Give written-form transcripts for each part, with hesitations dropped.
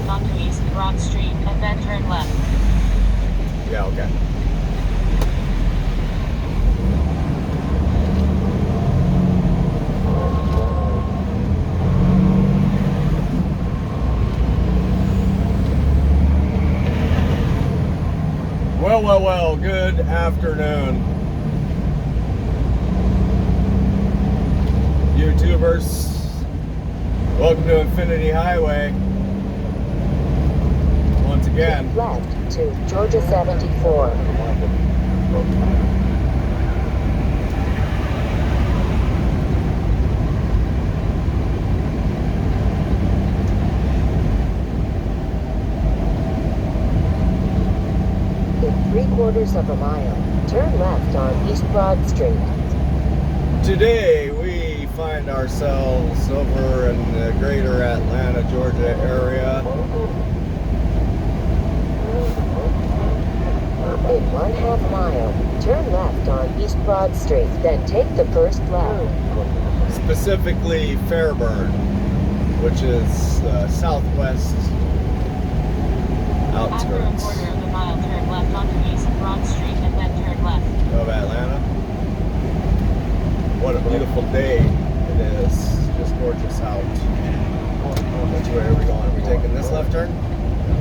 left onto East Broad Street and then turn left. Yeah, okay. Well, good afternoon, YouTubers. Welcome to Infinity Highway. Once again. Keep left to Georgia 74. In 3/4 of a mile, turn left on East Broad Street. Today we find ourselves over in the greater Atlanta, Georgia area. In 1/2 mile, turn left on East Broad Street, then take the first left. Specifically Fairburn, which is southwest After a outskirts quarter of a mile, turn left onto East Broad Street and then turn left. of Atlanta. What a beautiful day it is. Just gorgeous out. Which way are we going? Are we taking this left turn?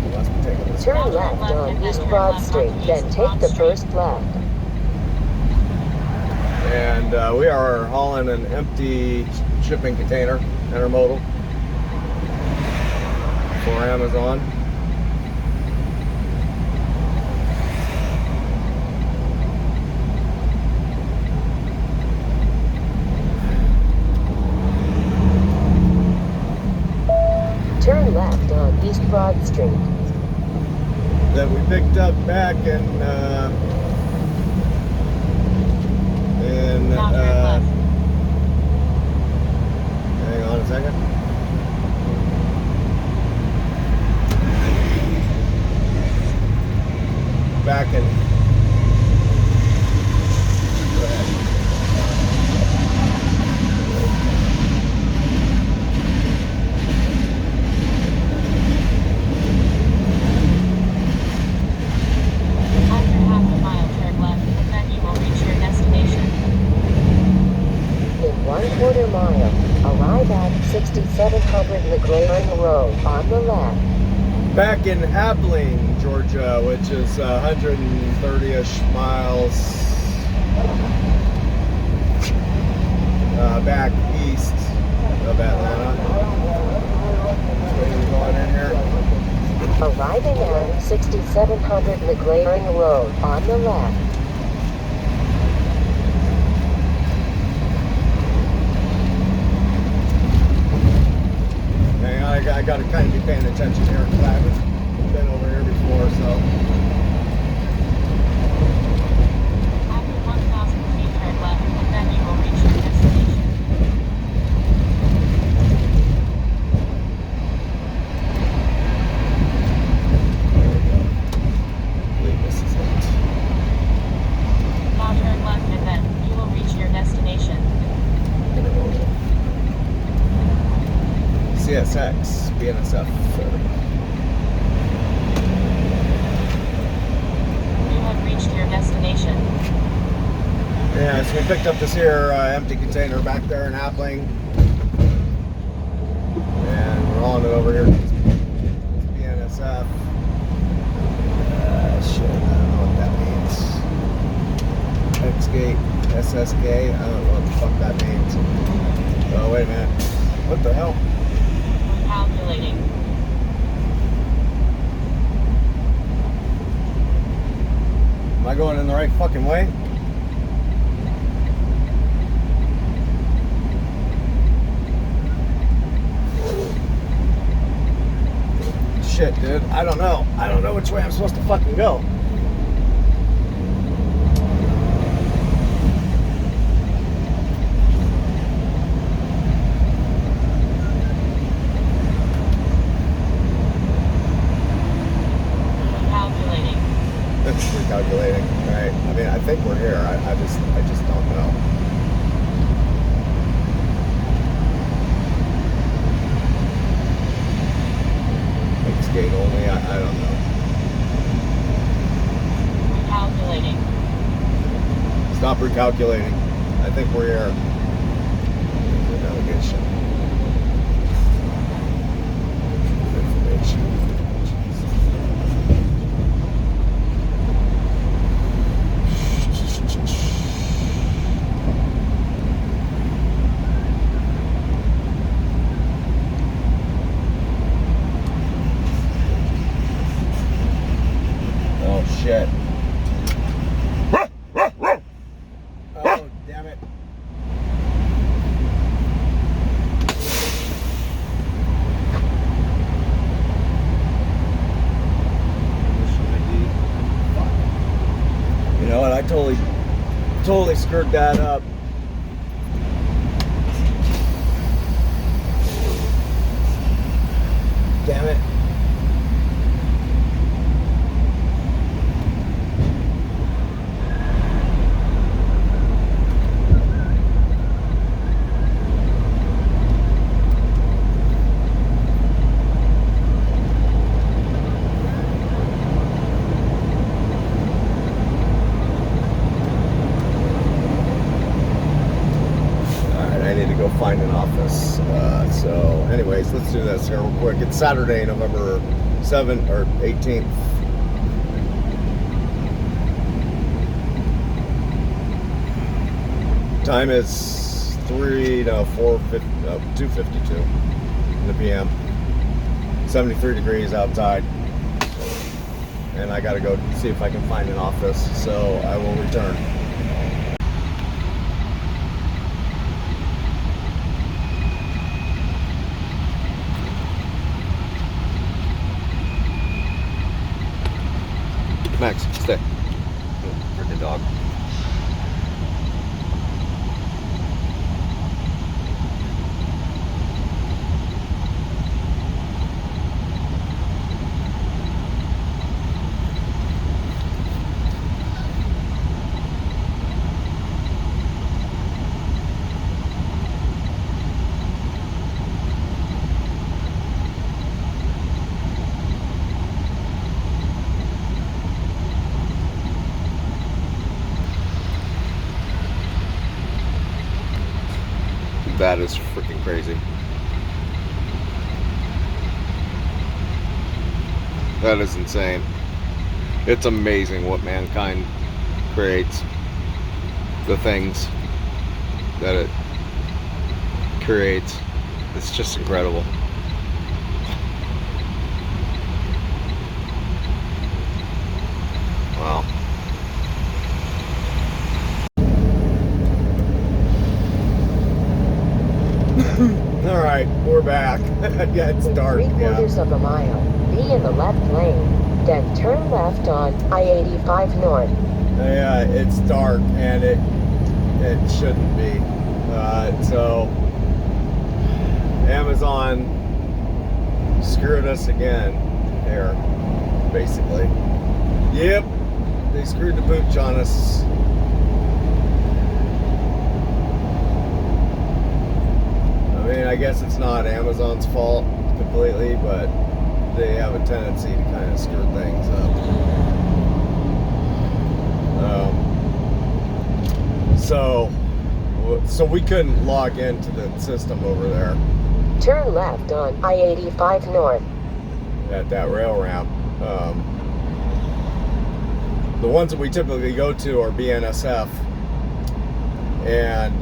We must be taking this. Turn left on East Broad Street, then take the first left. And we are hauling an empty shipping container, intermodal, for Amazon. Turn left on East Broad Street. That we picked up back in Now turn left. hang on a second. Back in. Go ahead. After 1/2 mile, turn left and then you will reach your destination. In 1/4 mile, arrive at 6700 LeGrand Road on the left. Back in Abilene, Georgia, which is 130-ish miles back east of Atlanta. Which way are we going in here? Arriving at 6700 LeGrand Road on the left. Hang on, I got to kind of be paying attention here because I haven't been over here before, so. After 1,000 feet, turn left and then you will reach your destination. I believe this is it. Now turn left and then you will reach your destination. CSX, BNSF. You have reached your destination. Yeah, so we picked up this here empty container back there in Appling. And we're hauling it over here to BNSF. Shit, I don't know what that means. X-Gate, SSK, I don't know what the fuck that means. Oh, wait a minute. What the hell? Calculating. Am I going in the right fucking way? Shit, dude. I don't know. I don't know which way I'm supposed to fucking go. Calculating. That's recalculating, right? I mean, I think we're here. I just don't know. Recalculating. I think we're here. Navigation. Information. Oh shit. Oh damn it. You know what? I totally screwed that up. Damn it. Find an office. So anyways, let's do this here real quick. It's Saturday, November 7th or 18th. Time is 2:52 in the PM. 73 degrees outside. And I gotta go see if I can find an office. So I will return. Max, stay. Freaking dog. That is freaking crazy. That is insane. It's amazing what mankind creates. The things that it creates. It's just incredible. Wow. All right, we're back. Yeah, it's dark. In 3/4 of a mile, be in the left lane, then turn left on I-85 North. Yeah, it's dark and it shouldn't be. So Amazon screwed us again here, basically. Yep, they screwed the pooch on us. I mean, I guess it's not Amazon's fault completely, but they have a tendency to kind of screw things up. So we couldn't log into the system over there Turn left on I-85 North. at that rail ramp. The ones that we typically go to are BNSF, and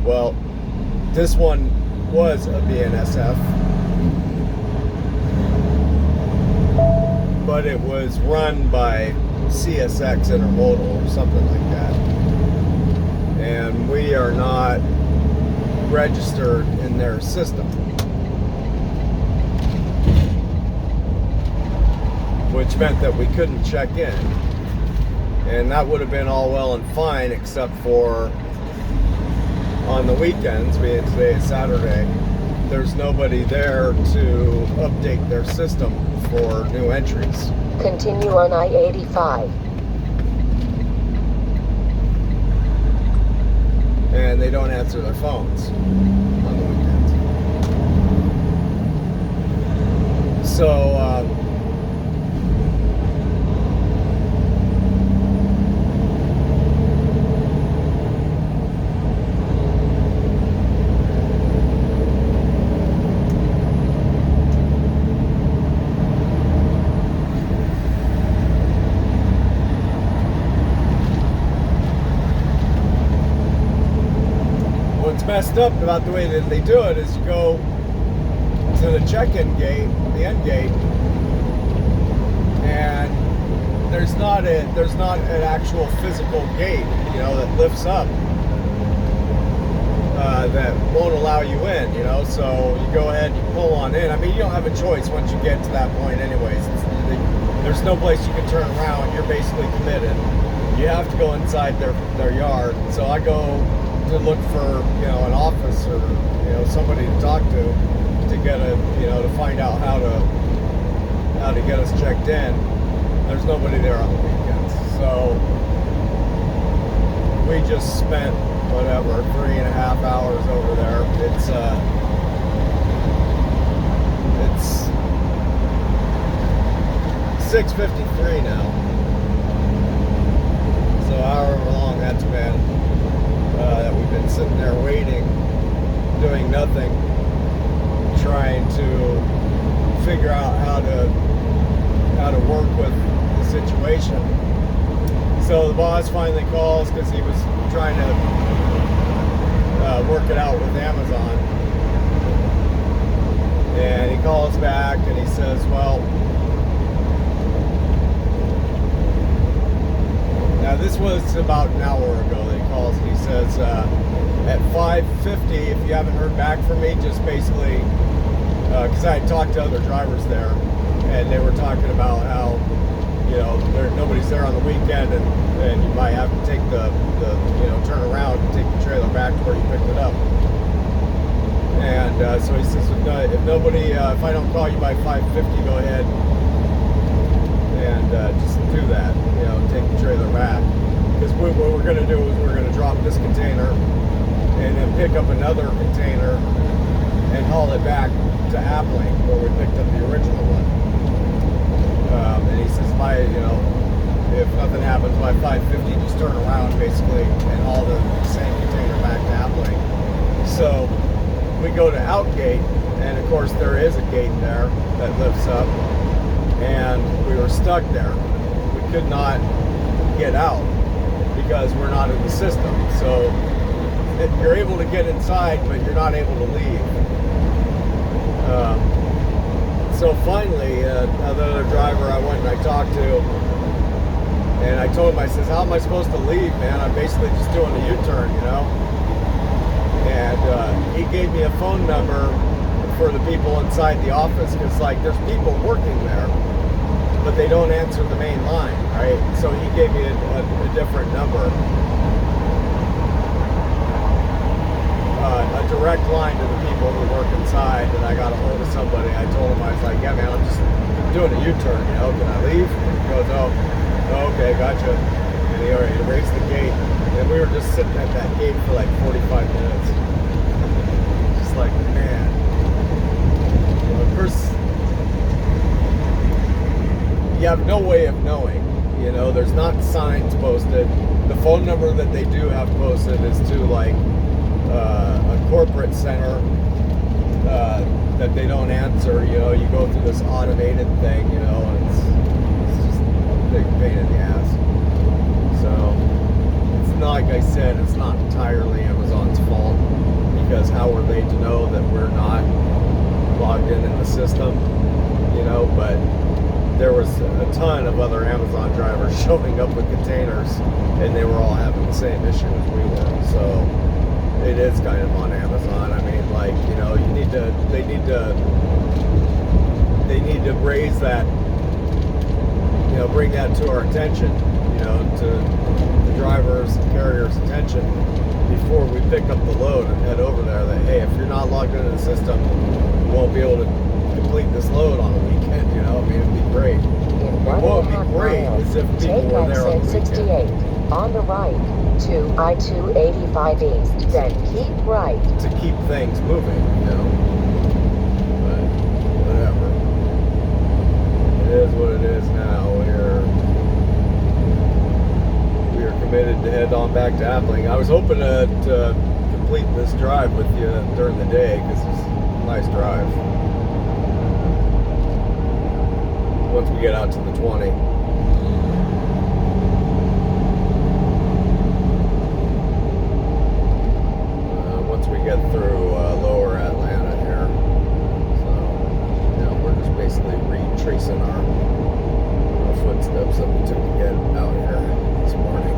well, this one was a BNSF, but it was run by CSX Intermodal or something like that. And we are not registered in their system, which meant that we couldn't check in. And that would have been all well and fine, except for on the weekends, being today is Saturday, there's nobody there to update their system for new entries. Continue on I-85. And they don't answer their phones on the weekends. So, messed up about the way that they do it is you go to the check-in gate, the end gate, and there's not an actual physical gate, you know, that lifts up that won't allow you in, you know. So you go ahead, you pull on in. I mean, you don't have a choice once you get to that point, anyways. There's no place you can turn around. You're basically committed. You have to go inside their yard. So I go to look for, you know, an office or, you know, somebody to talk to get to find out how to get us checked in. There's nobody there on the weekends. So we just spent whatever 3.5 hours over there. It's 6:53 now. So however long that's been that we've been sitting there waiting, doing nothing, trying to figure out how to work with the situation. So the boss finally calls because he was trying to work it out with Amazon, and he calls back and he says, well, now this was about an hour ago that he calls, and he says at 5:50, if you haven't heard back from me, just basically because I had talked to other drivers there, and they were talking about how, you know, nobody's there on the weekend, and you might have to take the turn around and take the trailer back to where you picked it up. And so he says, if I don't call you by 5:50, go ahead and just do that, you know, take the trailer back. Because what we're going to do is we're going to drop this container and then pick up another container and haul it back to Appling where we picked up the original one. And he says, if nothing happens by 5:50, just turn around basically and haul the same container back to Appling. So we go to Outgate, and of course there is a gate there that lifts up, and we were stuck there. We could not get out because we're not in the system. So you're able to get inside, but you're not able to leave. So finally, another driver I went and I talked to, and I told him, I says, how am I supposed to leave, man? I'm basically just doing a U-turn, you know? And he gave me a phone number for the people inside the office, because, like, there's people working there, but they don't answer the main line, right? So he gave me a different number. A direct line to the people who work inside, and I got a hold of somebody. I told him, I was like, yeah, man, I'm just doing a U-turn, you know, can I leave? He goes, oh, okay, gotcha. And he already raised the gate, and we were just sitting at that gate for like 45 minutes. Just like, man. You know, of course, you have no way of knowing, you know, there's not signs posted. The phone number that they do have posted is to, like, a corporate center that they don't answer. You know, you go through this automated thing, you know, and it's just a big pain in the ass. So it's not, like I said, it's not entirely Amazon's fault, because how are they to know that we're not logged in the system, you know? But there was a ton of other Amazon drivers showing up with containers, and they were all having the same issue as we were. So it is kind of on Amazon. I mean, like, you know, they need to raise that, you know, bring that to our attention, you know, to the drivers and carriers' attention before we pick up the load and head over there, that, hey, if you're not logged into the system, you won't be able to complete this load on a weekend, you know. I mean, it'd be great. What would be great is if people were there on the exit 68 on the right to I-285 East, then keep right. To keep things moving, you know. But whatever. It is what it is now. We are committed to head on back to Appling. I was hoping to complete this drive with you during the day, because it's a nice drive. Once we get out to the 20. we get through lower Atlanta here. So, you know, we're just basically retracing our footsteps that we took to get out here this morning.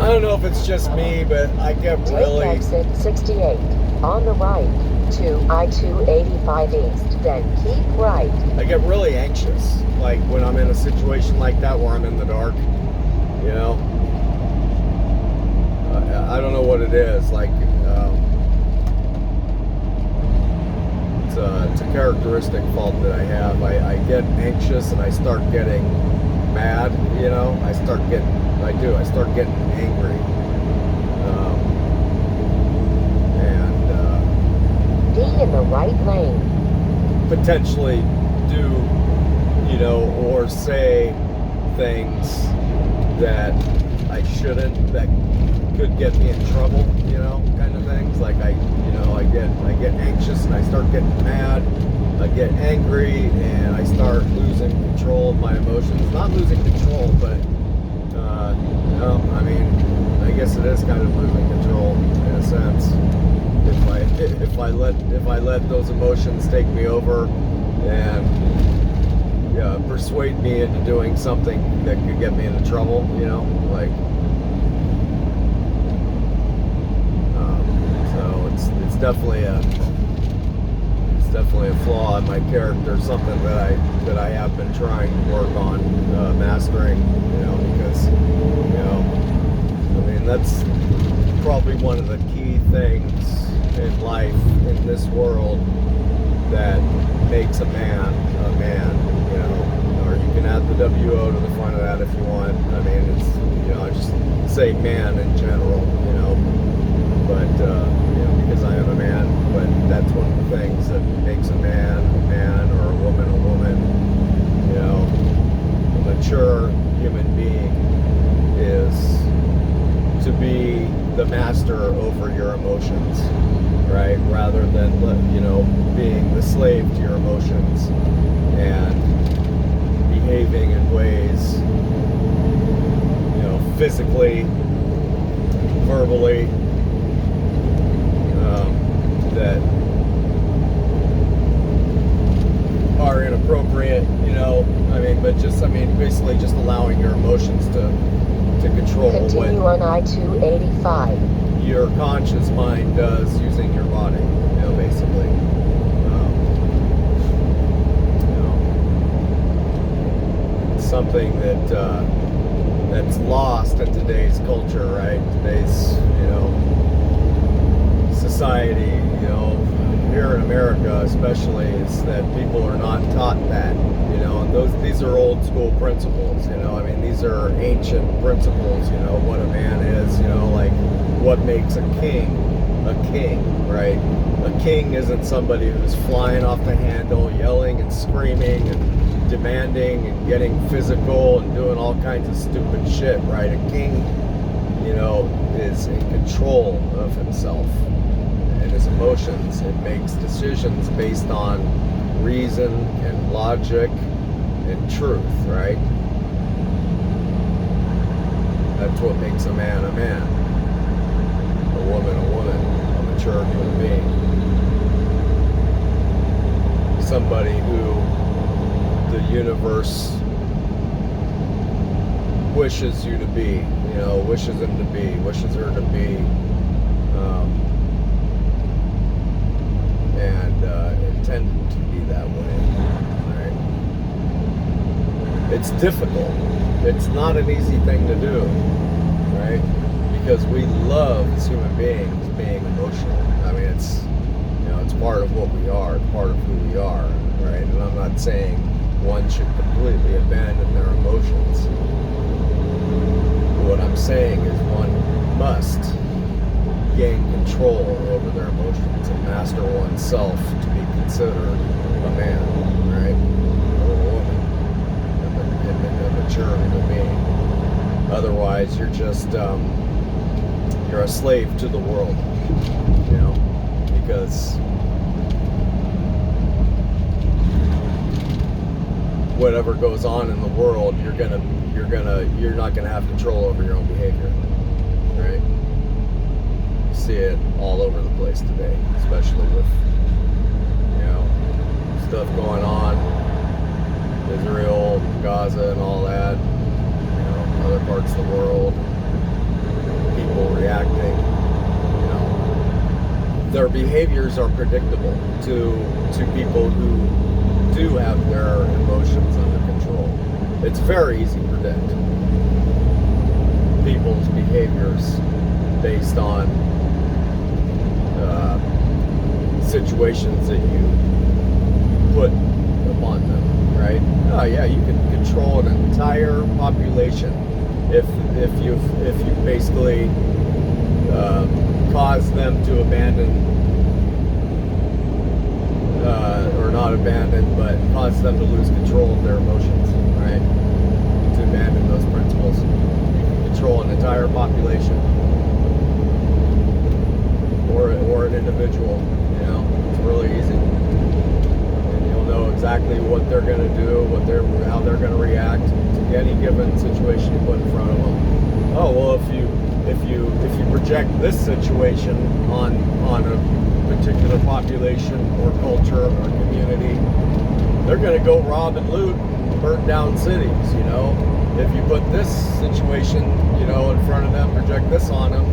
I don't know if it's just me, but I get Take really... exit 68 on the right to I-285 East, then keep right. I get really anxious, like when I'm in a situation like that where I'm in the dark, you know. I don't know what it is, like it's a characteristic fault that I have. I get anxious and I start getting mad, you know. I start getting angry. Be in the right lane. Potentially do, you know, or say things that I shouldn't, that could get me in trouble, you know, kind of things. Like I get anxious and I start getting mad, I get angry, and I start losing control of my emotions. Not losing control, but you know, I mean, I guess it is kind of losing control in a sense. If I let those emotions take me over and persuade me into doing something that could get me into trouble, you know, like. So it's definitely a flaw in my character, something that I have been trying to work on mastering, you know, because, you know, I mean, that's probably one of the key things in life, in this world, that makes a man, you know. Or you can add the WO to the front of that if you want. I mean, it's, you know, I just say man in general, you know. But, you know, because I am a man, but that's one of the things that makes a man, or a woman, you know. A mature human being is to be the master over your emotions, right? Rather than, you know, being the slave to your emotions and behaving in ways, you know, physically, verbally, that are inappropriate, you know. I mean, but just, I mean, basically just allowing your emotions to control Continue what on I-285. your conscious mind does using your body, you know, basically. You know, it's something that's lost in today's culture, right? Today's, you know, society, you know, here in America especially, is that people are not taught that, you know, and these are old school principles, you know. I mean, these are ancient principles, you know, what a man is, you know, like what makes a king, right? A king isn't somebody who's flying off the handle, yelling and screaming and demanding and getting physical and doing all kinds of stupid shit, right? A king, you know, is in control of himself and his emotions. It makes decisions based on reason and logic and truth, right? That's what makes a man, a woman, a mature human being. Somebody who the universe wishes you to be, you know, wishes him to be, wishes her to be, and intended to be that way, right? It's difficult. It's not an easy thing to do, right? Because we love, as human beings, being emotional. I mean, it's, you know, it's part of what we are, it's part of who we are, right? And I'm not saying one should completely abandon their emotions. What I'm saying is one must gain control over their emotions and master oneself to be considered a man, right? Or a woman, a mature human being. Otherwise, you're just you're a slave to the world, you know, because whatever goes on in the world, you're not gonna have control over your own behavior, right? You see it all over the place today, especially with, you know, stuff going on, Israel, Gaza, and all that. You know, other parts of the world, people reacting. You know, their behaviors are predictable to people who do have their emotions under control. It's very easy to predict people's behaviors based on situations that you put upon them, right? Oh yeah, you can control an entire population if you basically cause them to abandon, or not abandon, but cause them to lose control of their emotions, right? To abandon those principles. You can control an entire population or an individual, you know. It's really easy. And you'll know exactly what they're going to do, how they're going to react to any given situation you put in front of them. Oh, well, if you project this situation on a particular population or culture or community, they're going to go rob and loot, burn down cities, you know. If you put this situation, you know, in front of them, project this on them,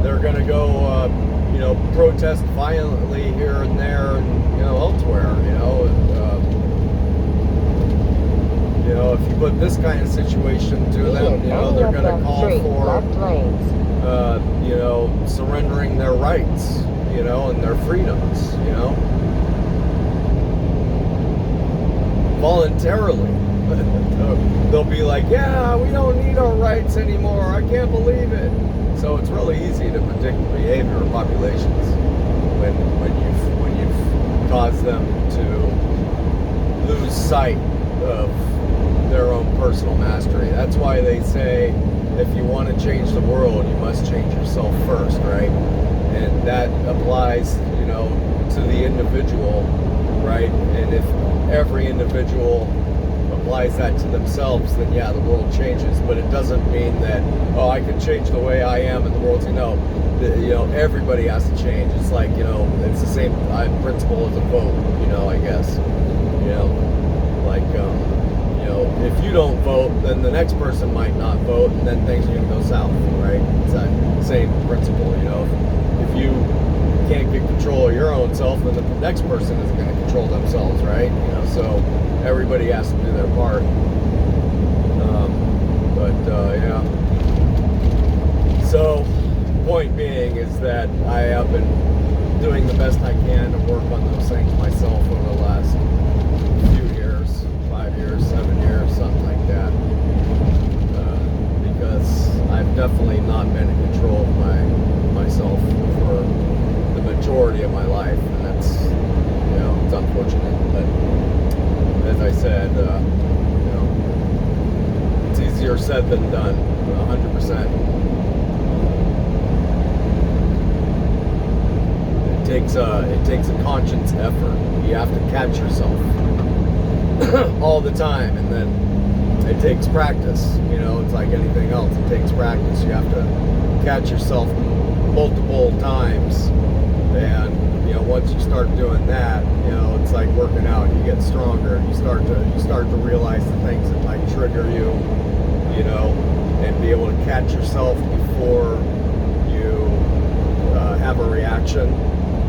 they're going to go, you know, protest violently here and there and, you know, elsewhere, you know. And, you know, if you put this kind of situation to them, you know, they're going to call for, you know, surrendering their rights, you know, and their freedoms, you know, voluntarily. They'll be like, yeah, we don't need our rights anymore. I can't believe it. So it's really easy to predict the behavior of populations when you've caused them to lose sight of their own personal mastery. That's why they say, if you want to change the world, you must change yourself first, right? And that applies, you know, to the individual, right? And if every individual applies that to themselves, then yeah, the world changes. But it doesn't mean that, oh, I can change the way I am and the world's, you know, everybody has to change. It's like, you know, it's the same principle as a vote, you know, I guess. You know, like, you know, if you don't vote, then the next person might not vote, and then things are going to go south, right? It's that same principle, you know. If you can't get control of your own self, then the next person is going to control themselves, right? You know, so everybody has to do their part. Yeah. So, point being is that I have been doing the best I can to work on those things myself over the last few years, 5 years, 7 years, something like that. Because I've definitely not been in control of myself for the majority of my life, and that's, you know, it's unfortunate. But as I said, you know, it's easier said than done, 100%. It takes a conscious effort. You have to catch yourself all the time, and then it takes practice. You know, it's like anything else. It takes practice. You have to catch yourself multiple times, and you know, once you start doing that, you know, it's like working out. You get stronger. You start to realize the things that might trigger you, you know, and be able to catch yourself before you have a reaction,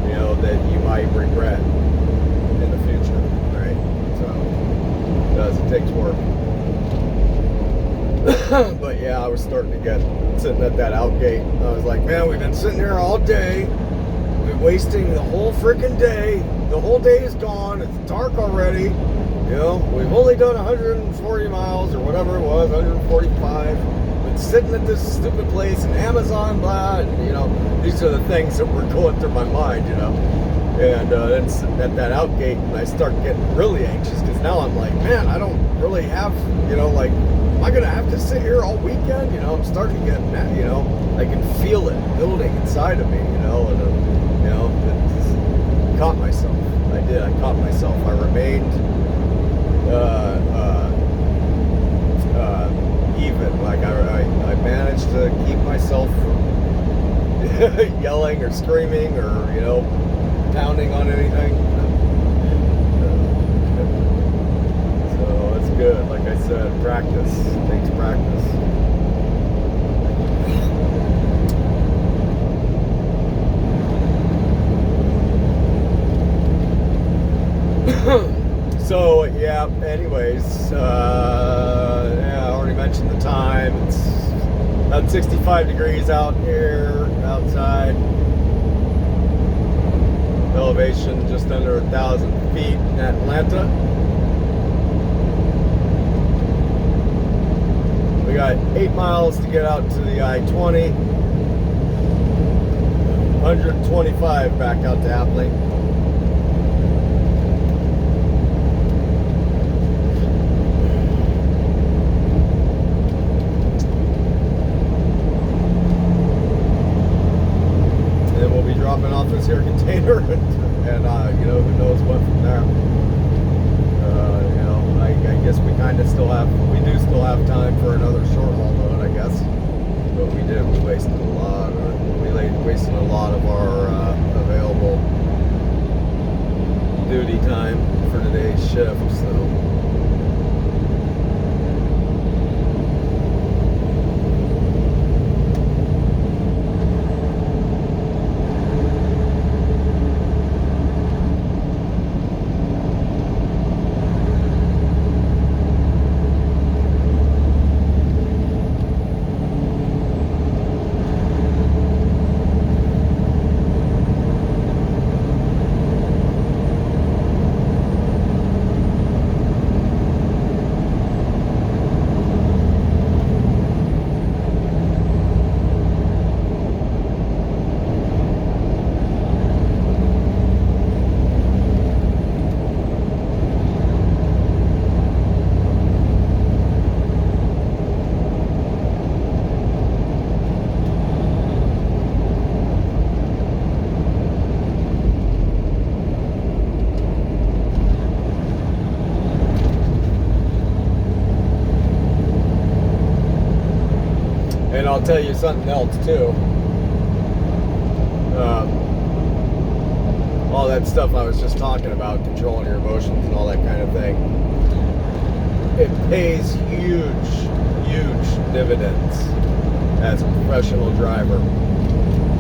you know, that you might regret in the future, right? So it takes work. But yeah, I was starting to get sitting at that outgate. I was like, man, we've been sitting here all day. We're wasting the whole freaking day. The whole day is gone. It's dark already. You know, we've only done 140 miles or whatever it was, 145. Been sitting at this stupid place in Amazon, blah. And, you know, these are the things that were going through my mind, you know. And then sitting at that outgate, and I start getting really anxious because now I'm like, man, I don't really have, you know, like, I gonna have to sit here all weekend? You know, I'm starting to get mad, you know, I can feel it building inside of me, you know, and you know, it caught myself. I did. I caught myself. I remained even. Like I managed to keep myself from yelling or screaming or, you know, pounding on anything. So it's good. Like I said, practice. It takes practice. So yeah, anyways, yeah, I already mentioned the time. It's about 65 degrees out here, outside. Elevation just under 1,000 feet in Atlanta. We got 8 miles to get out to the I-20. 125 back out to Apley. Dropping off this here container, and you know, who knows what from there. You know, I guess we kind of still have, we do still have time for another short haul load, I guess. But we wasted a lot. Wasted a lot of our available duty time for today's shift. So. And I'll tell you something else too. All that stuff I was just talking about, controlling your emotions and all that kind of thing. It pays huge dividends as a professional driver.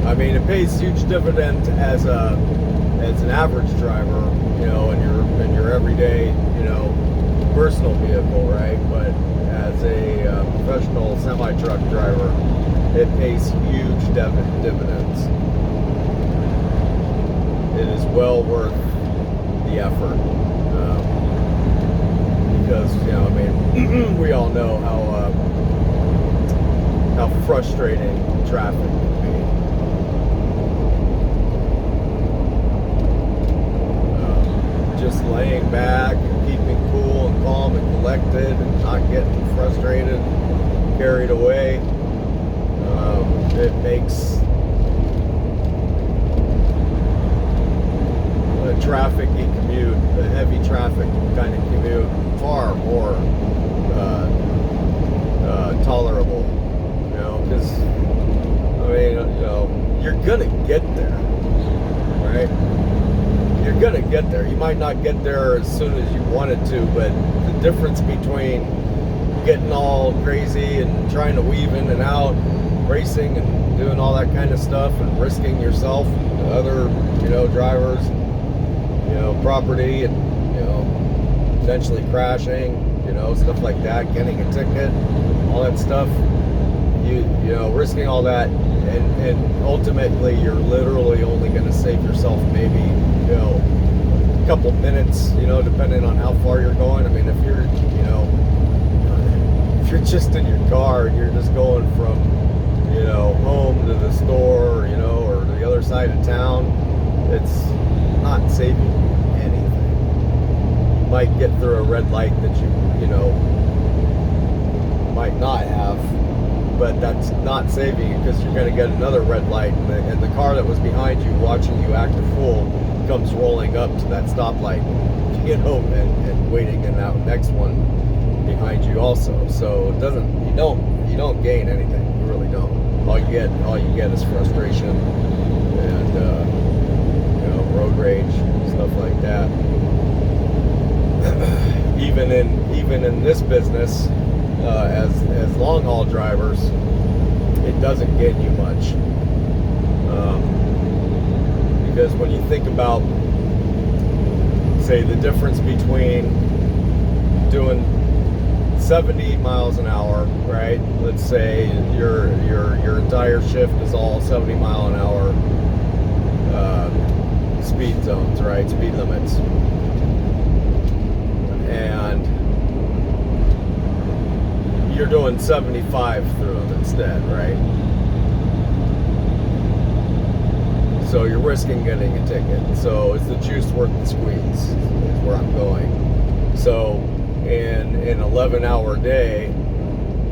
I mean, it pays huge dividends as an average driver, you know, in your everyday, you know, personal vehicle, right? But as a professional semi-truck driver, it pays huge dividends. It is well worth the effort, because, you know, I mean, we all know how frustrating traffic can be. Just laying back and keeping cool and calm and collected and not getting frustrated, carried away. It makes a trafficy commute, a heavy traffic kind of commute, far more tolerable. You know, because I mean, you know, you're gonna get there, right? You're gonna get there. You might not get there as soon as you wanted to, but the difference between getting all crazy and trying to weave in and out, racing and doing all that kind of stuff, and risking yourself and other, you know, drivers, you know, property, and, you know, potentially crashing, you know, stuff like that, getting a ticket, all that stuff. You know, risking all that, and ultimately you're literally only going to save yourself maybe, you know, a couple minutes, you know, depending on how far you're going. I mean, if you're, you know, if you're just in your car and you're just going from, you know, home to the store, you know, or the other side of town, it's not saving you anything. You might get through a red light that you know, might not have, but that's not saving you because you're going to get another red light, and the car that was behind you watching you act a fool comes rolling up to that stoplight, you know, and waiting in that next one behind you also. So it doesn't, you don't gain anything. You really don't. All you get is frustration and you know, road rage, stuff like that. even in this business, as long haul drivers, it doesn't gain you much. Because when you think about, say, the difference between doing 70 miles an hour, right? Let's say your entire shift is all 70 mile an hour speed zones, right? Speed limits. And you're doing 75 through them instead, right? So you're risking getting a ticket. So is the juice worth the squeeze? Is where I'm going. So in an 11-hour day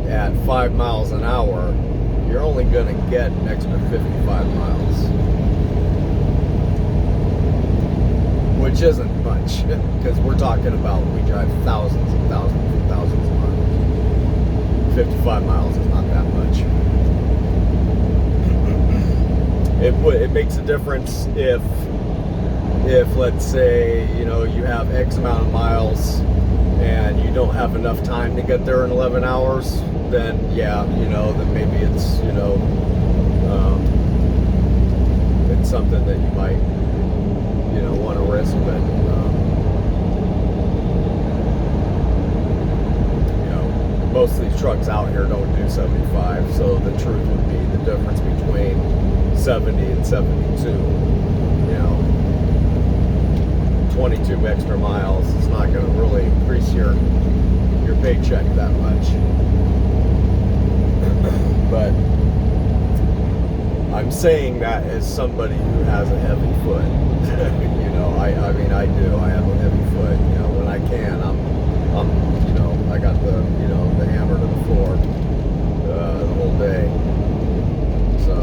at 5 miles an hour, you're only going to get an extra 55 miles, which isn't much, because we're talking about, we drive thousands and thousands and thousands of miles. 55 miles is not that much. It makes a difference if let's say, you know, you have X amount of miles and you don't have enough time to get there in 11 hours, then yeah, you know, then maybe it's, you know, it's something that you might, you know, want to risk, but you know, most of these trucks out here don't do 75, so the truth would be the difference between 70 and 72, you know, 22 extra miles is not going to really increase your paycheck that much. But I'm saying that as somebody who has a heavy foot. You know, I mean, I do. I have a heavy foot. You know, when I can, I'm you know, I got the, you know, the hammer to the floor the whole day. So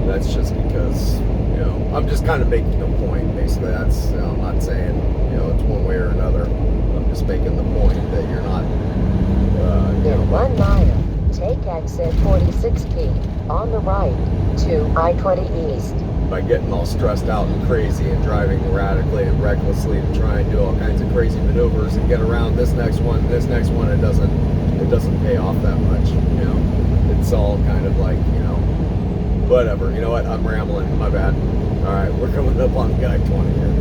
that's just because, you know, I'm just kind of making a point. Basically, that's, you know, I'm not saying, you know, it's one way or another. I'm just making the point that you're not. In 1 mile, take exit 46P on the right to I-20 East. By getting all stressed out and crazy and driving erratically and recklessly to try and do all kinds of crazy maneuvers and get around this next one, it doesn't pay off that much. You know, it's all kind of like, you know, whatever. You know what? I'm rambling. My bad. All right, we're coming up on I-20 here.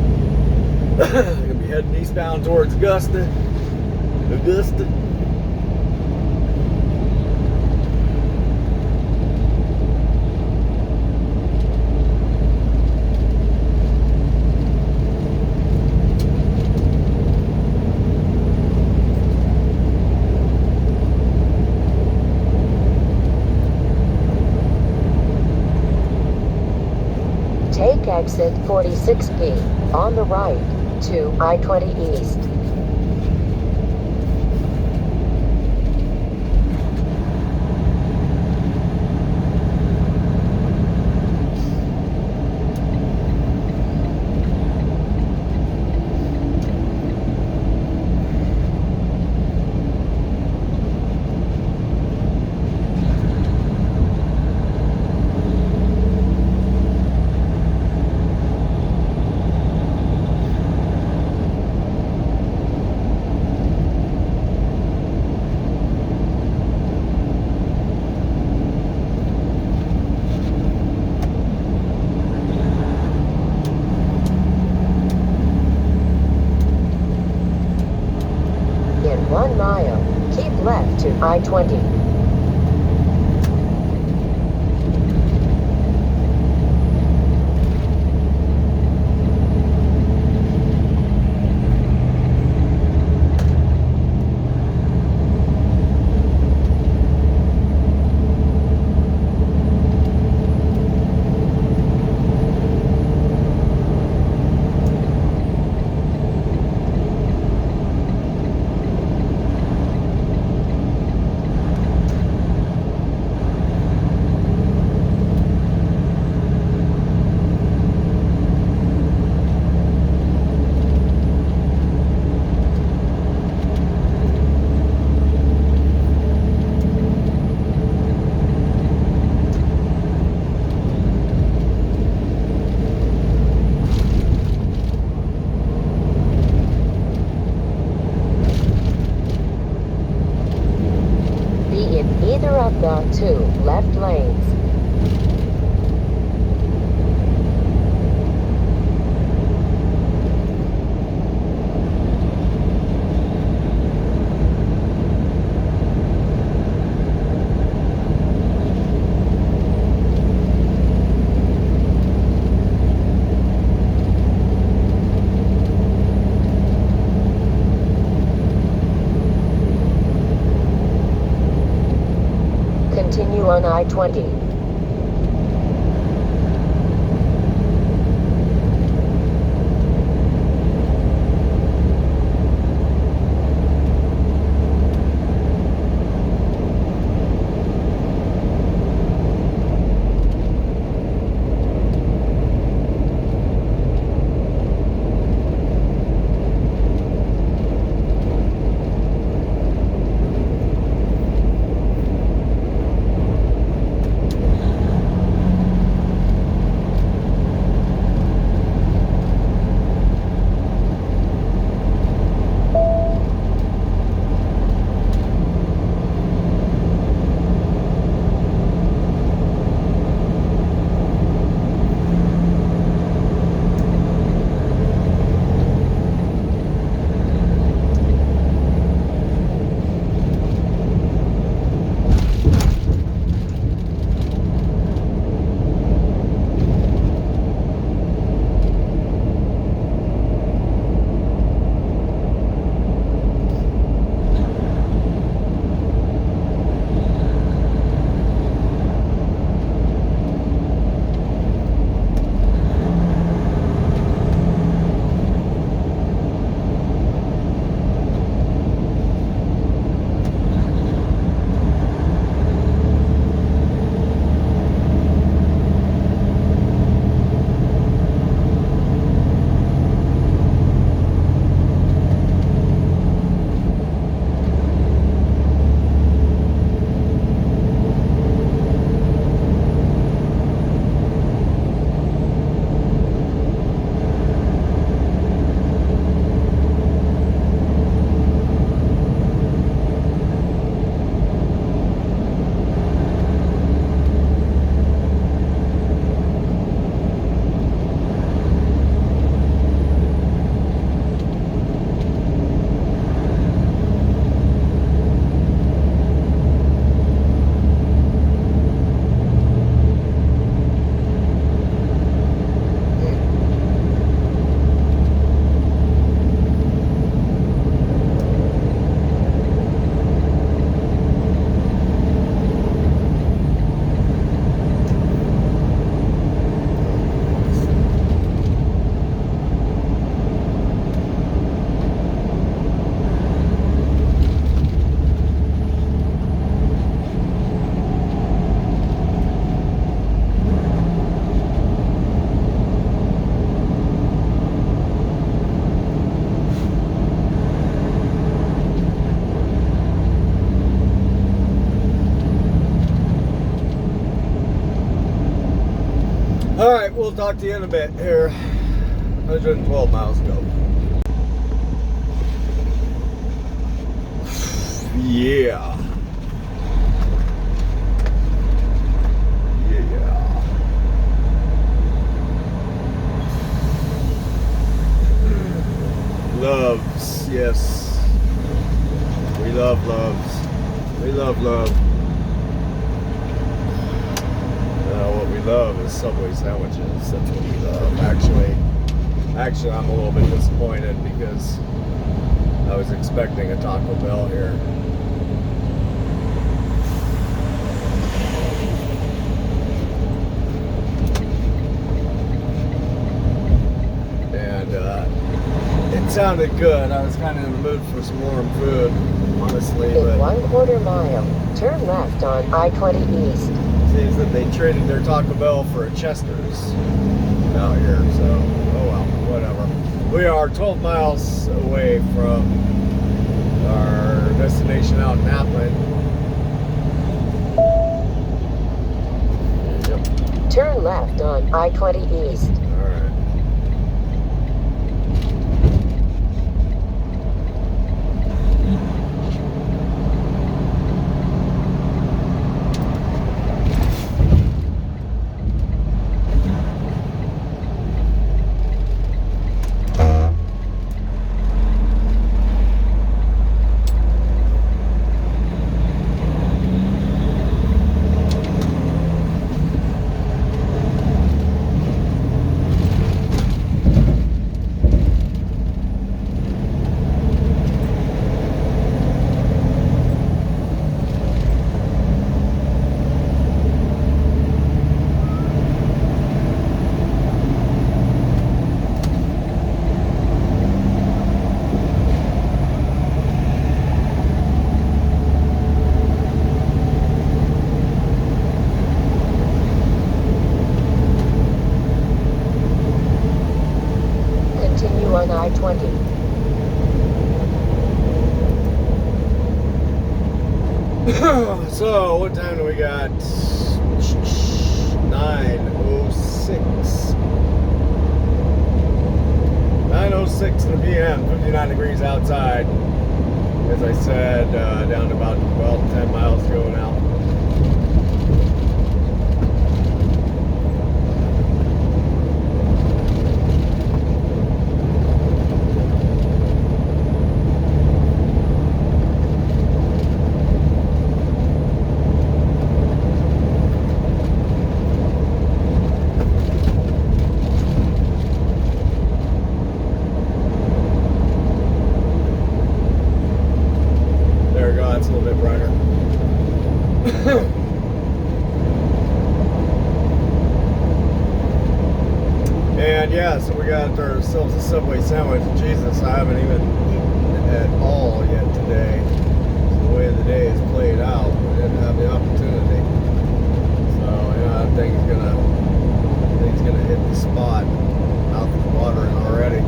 Gonna be heading eastbound towards Augusta. Take exit 46P on the right to I-20 East. In 1 mile, keep left to I-20. on I-20. All right, we'll talk to you in a bit here. 112 miles ago. Yeah. Yeah. Loves, yes. We love loves. We love love. What we love is Subway sandwiches. That's what we love. Actually, I'm a little bit disappointed because I was expecting a Taco Bell here. And it sounded good. I was kind of in the mood for some warm food, honestly. In But 1/4 mile, turn left on I-20 East. seems that they traded their Taco Bell for a Chester's out here, so oh well, whatever. We are 12 miles away from our destination out in Appling. Yep. Turn left on I-20 East. All right. 1 I-20. So, what time do we got? 9:06. 9:06 in the PM, 59 degrees outside. As I said, down to about 10 miles to go now. There we go, that's a little bit brighter. And yeah, so we got ourselves a Subway sandwich. Jesus, I haven't even eaten at all yet today. So the way the day is played out, we didn't have the opportunity. So yeah, that thing's gonna hit the spot. Mouth is watering already.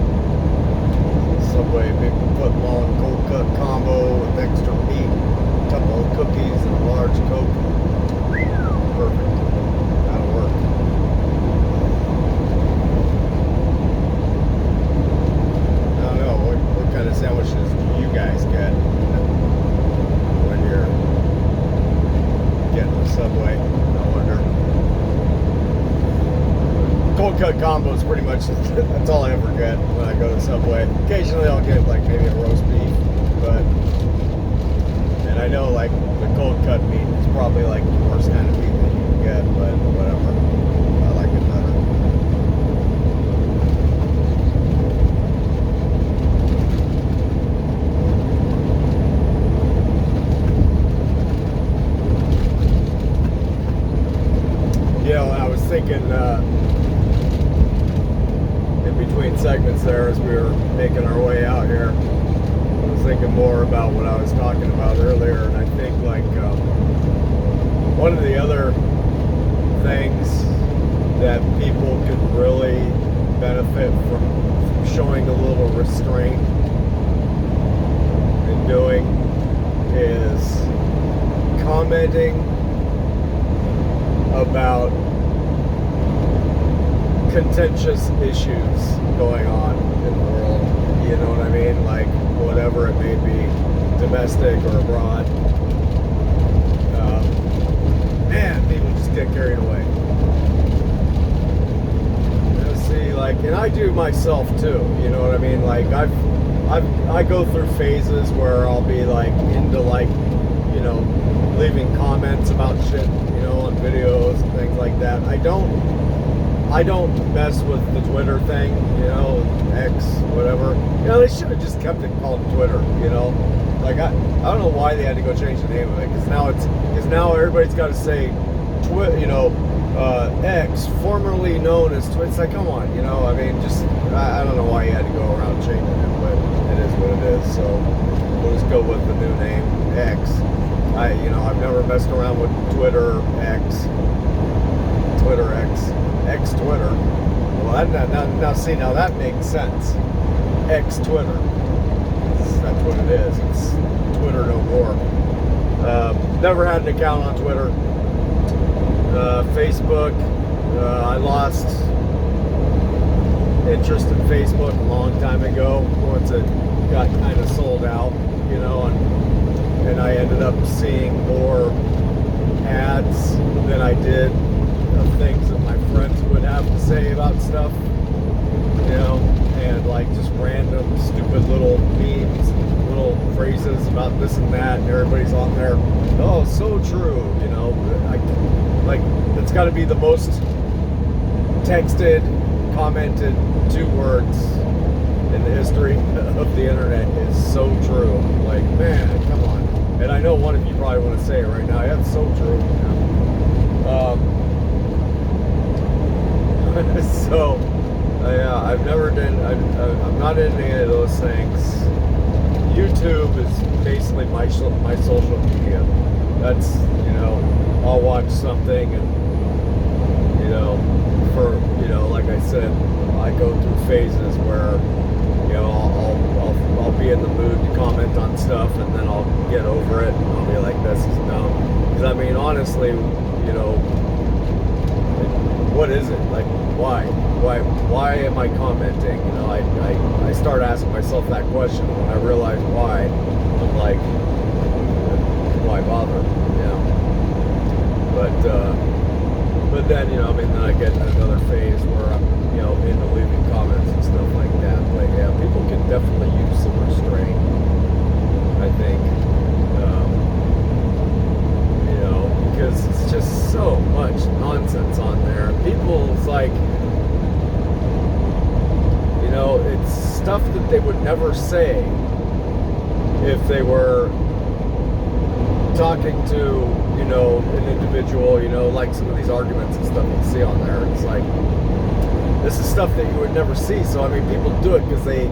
Subway big foot long cold cut combo with extra meat, a couple of cookies, and a large Coke. Perfect. That'll work. I don't know, what kind of sandwiches do you guys get when you're getting the Subway? I wonder. Cold cut combo is pretty much, that's all I ever get when I go to Subway. Occasionally I'll get like maybe a roast beef, but, and I know like the cold cut meat is probably like the worst kind of meat that you can get, but whatever. I like it better. Yeah, well, I was thinking, in between segments there as we were making our way out here, I was thinking more about what I was talking about earlier, and I think like one of the other things that people could really benefit from showing a little restraint in doing is commenting about contentious issues going on in the world, you know what I mean? Like whatever it may be, domestic or abroad. Man, people just get carried away. See, like, and I do myself too. You know what I mean? Like I go through phases where I'll be like into like, you know, leaving comments about shit, you know, on videos and things like that. I don't mess with the Twitter thing, you know, X, whatever. You know, they should have just kept it called Twitter, you know. Like I don't know why they had to go change the name of it, because now everybody's got to say, X, formerly known as Twitter. It's like, come on, you know. I mean, just I don't know why you had to go around changing it, but it is what it is. So we'll just go with the new name, X. I've never messed around with Twitter X. X Twitter. Well, now that makes sense. X Twitter. That's what it is. It's Twitter no more. Never had an account on Twitter. Facebook. I lost interest in Facebook a long time ago once it got kind of sold out, you know, and I ended up seeing more ads than I did of things that my friends would have to say about stuff, you know, and like just random stupid little memes, little phrases about this and that, and everybody's on there, oh, so true, you know. It's got to be the most texted, commented 2 words in the history of the internet is so true. Like, man, come on. And I know one of you probably want to say it right now. Yeah, it's so true. So, yeah, I've never done. I'm not into any of those things. YouTube is basically my social media. That's, you know, I'll watch something and, you know, like I said, I go through phases where on stuff, and then I'll get over it, and I'll be like, this is dumb. Because, I mean, honestly, you know, what is it? Like, why am I commenting? You know, I start asking myself that question. When I realize why, I'm like, why bother? You know. But then, you know, I mean, then I get in another phase where I'm, you know, into leaving comments and stuff like that. But yeah, people can definitely use some restraint, I think. You know, because it's just so much nonsense on there. People's like, you know, it's stuff that they would never say if they were talking to, you know, an individual, you know, like some of these arguments and stuff you see on there. It's like, this is stuff that you would never see. So, I mean, people do it because they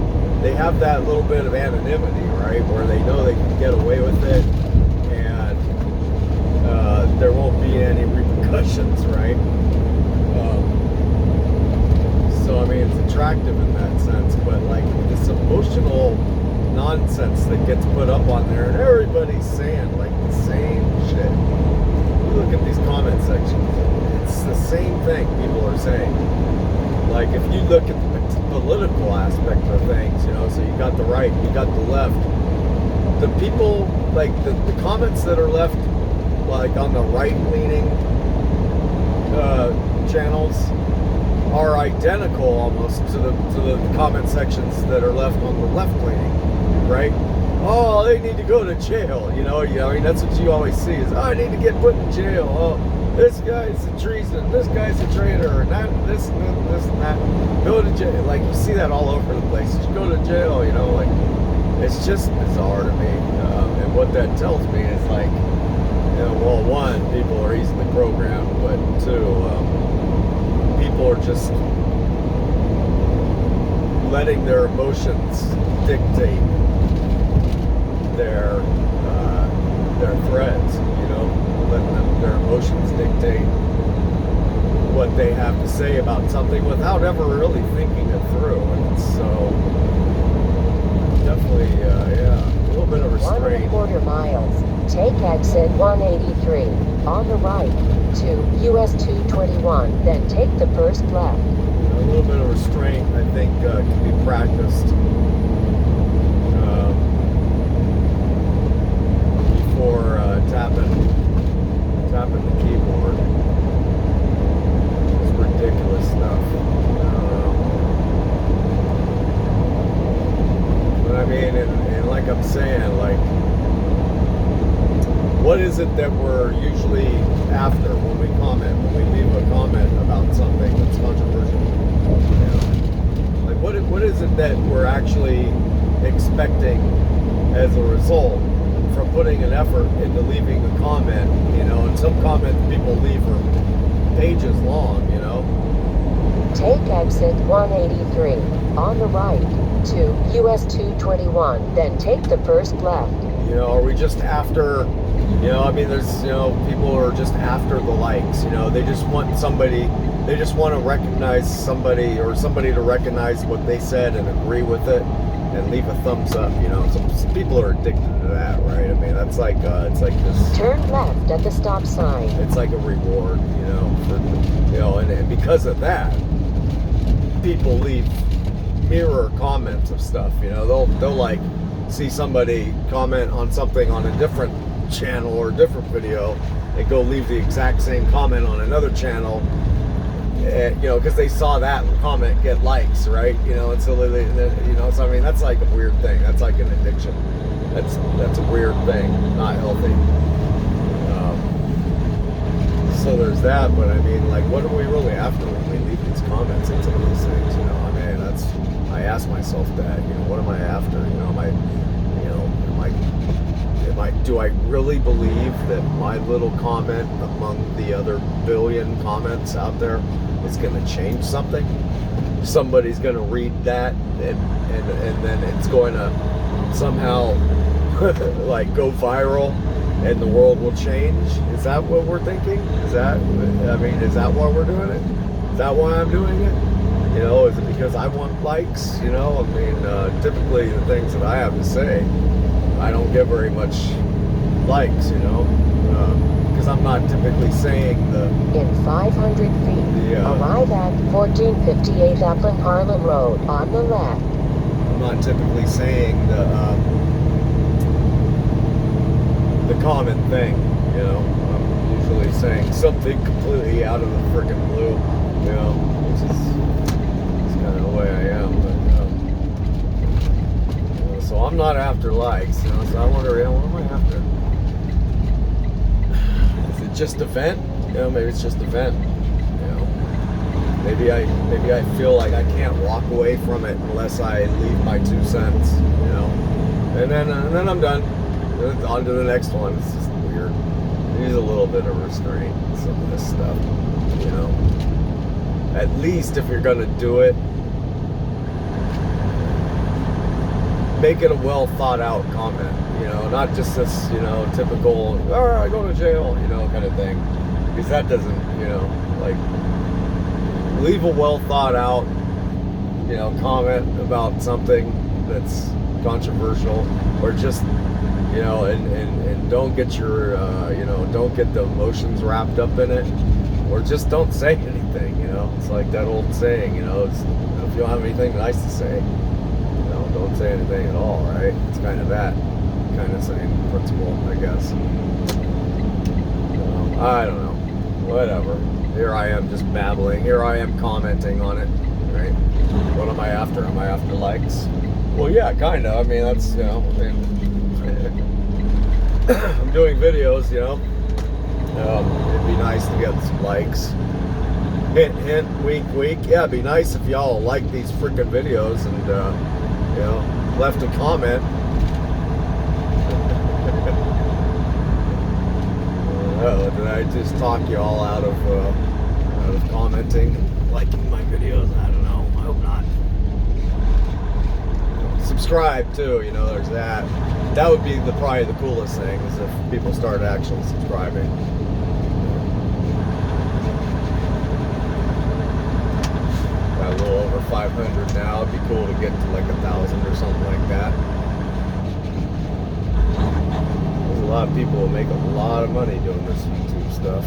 have that little bit of anonymity, right? Where they know they can get away with it, and there won't be any repercussions, right? So, I mean, it's attractive in that sense, but like this emotional nonsense that gets put up on there, and everybody's saying like the same shit. You look at these comment sections, it's the same thing people are saying. Like, if you look at the political aspect of things, you know, so you got the right, you got the left, the people, like the comments that are left, like on the right-leaning channels, are identical almost to the comment sections that are left on the left-leaning, right? Oh, they need to go to jail, you know. I mean, that's what you always see is, oh, I need to get put in jail. Oh, this guy's a treason, this guy's a traitor, and that, this and that. Go to jail. Like, you see that all over the place. Just go to jail, you know. Like, it's just bizarre to me. And what that tells me is, like, you know, well, one, people are easily programmed, but two, people are just letting their emotions dictate their threads, you know, letting their emotions dictate what they have to say about something without ever really thinking it through. And so, definitely, yeah, a little bit of restraint. 1.25 miles. Take exit 183 on the right to US 221. Then take the first left. A little bit of restraint, I think, can be practiced before tapping the keyboard. It's ridiculous stuff. But I mean, and like I'm saying, like, what is it that we're usually after when we comment, when we leave a comment about something that's controversial? You know? Like, what is it that we're actually expecting as a result from putting an effort into leaving a comment? You know, and some comments people leave are pages long, you know. Take exit 183 on the right to US 221. Then take the first left. You know, are we just after, you know, I mean, there's, you know, people are just after the likes, you know, they just want somebody, they just want to recognize somebody, or somebody to recognize what they said and agree with it and leave a thumbs up, you know. Some people are addicted to that, right? I mean, that's like, it's like this. Turn left at the stop sign. It's like a reward, you know, for, you know, and because of that, people leave mirror comments of stuff, you know. They'll like see somebody comment on something on a different channel or a different video, and go leave the exact same comment on another channel, and, you know, because they saw that comment get likes, right? You know, and so they, you know, so I mean, that's like a weird thing. That's like an addiction. That's a weird thing, not healthy. So there's that, but I mean, like, what are we really after when we leave these comments and some of these things? You know, I mean, I ask myself that. You know, what am I after? You know, do I really believe that my little comment among the other billion comments out there is going to change something? Somebody's going to read that, and then it's going to somehow like go viral, and the world will change? Is that what we're thinking? Is that why we're doing it? Is that why I'm doing it? You know, is it because I want likes? You know, I mean, typically the things that I have to say I don't get very much likes, you know, because I'm not typically saying the. In 500 feet, Yeah. arrive at 1458 Upland Harlem Road on the left. I'm not typically saying the common thing, you know. I'm usually saying something completely out of the freaking blue, you know, which is kind of the way I am. But you know, so I'm not after likes, you know. So I wonder, you know, what am I after? Is it just a vent? You know, maybe it's just a vent. You know, maybe I feel like I can't walk away from it unless I leave my 2 cents. You know, and then I'm done. On to the next one. It's just weird. Needs a little bit of restraint. Some of this stuff. You know, at least if you're gonna do it, make it a well thought out comment. You know, not just this, you know, typical, oh, I go to jail, you know, kind of thing. Because that doesn't, you know, like, leave a well thought out, you know, comment about something that's controversial, or just, you know, and don't get your, you know, don't get the emotions wrapped up in it, or just don't say anything, you know. It's like that old saying, you know, it's, if you don't have anything nice to say, you know, don't say anything at all, right? It's kind of that kind of same principle, I guess. I don't know. Whatever. Here I am just babbling. Here I am commenting on it, right? What am I after? Am I after likes? Well, yeah, kind of. I mean, that's, you know, I mean, I'm doing videos, you know. It'd be nice to get some likes. Hint, hint, wink, wink. Yeah, it'd be nice if y'all like these freaking videos and, you know, left a comment. Oh, did I just talk y'all out of commenting, liking my videos? I don't know. I hope not. Subscribe too, you know, there's that. That would be probably the coolest thing, is if people started actually subscribing. Got a little over 500 now. It'd be cool to get to like 1,000 or something like that. There's a lot of people who make a lot of money doing this YouTube stuff.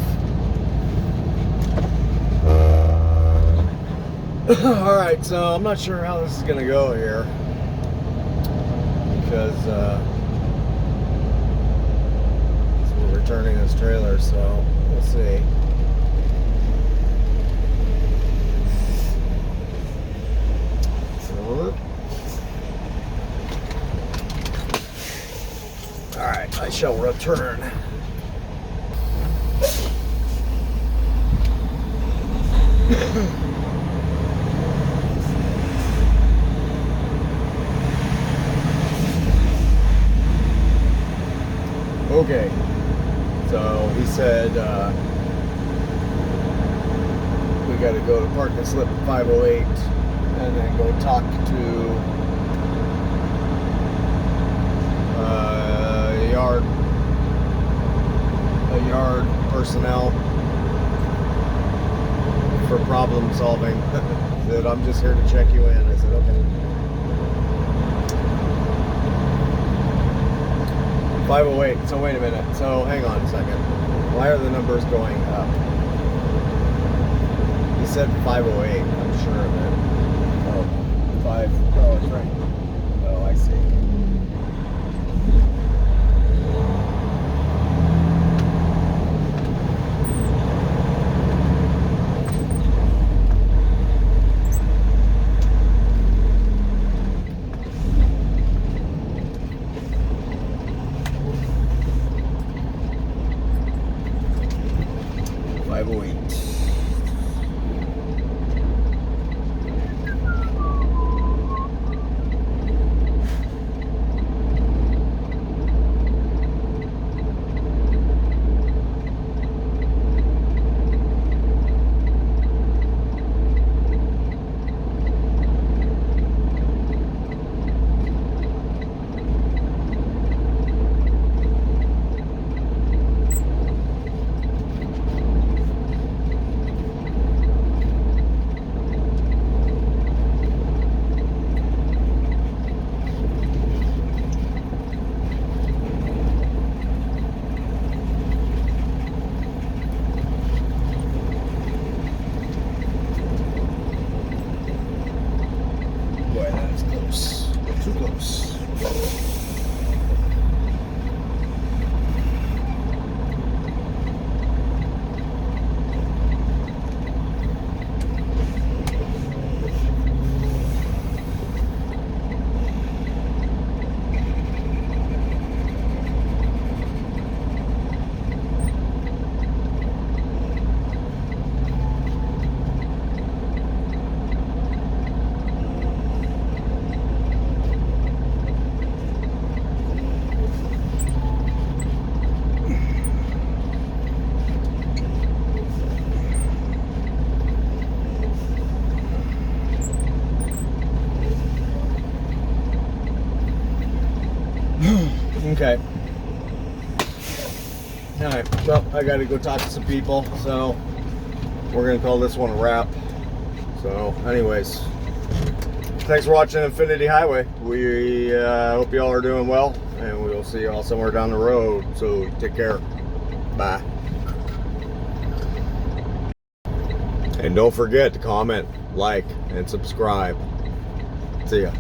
Alright, so I'm not sure how this is going to go here, because we're returning this trailer, so we'll see. So, alright, I shall return. Okay, so he said we got to go to Park and Slip 508 and then go talk to yard personnel for problem solving. He said, I'm just here to check you in. I said, okay. 508. So wait a minute. So hang on a second. Why are the numbers going up? He said 508. I'm sure of it. Oh, 5. Oh, it's right. Oh, I see. Too close. Okay. Alright, well, I gotta go talk to some people, so we're gonna call this one a wrap. So, anyways, thanks for watching Infinity Highway. We hope you all are doing well, and we will see you all somewhere down the road. So, take care. Bye. And don't forget to comment, like, and subscribe. See ya.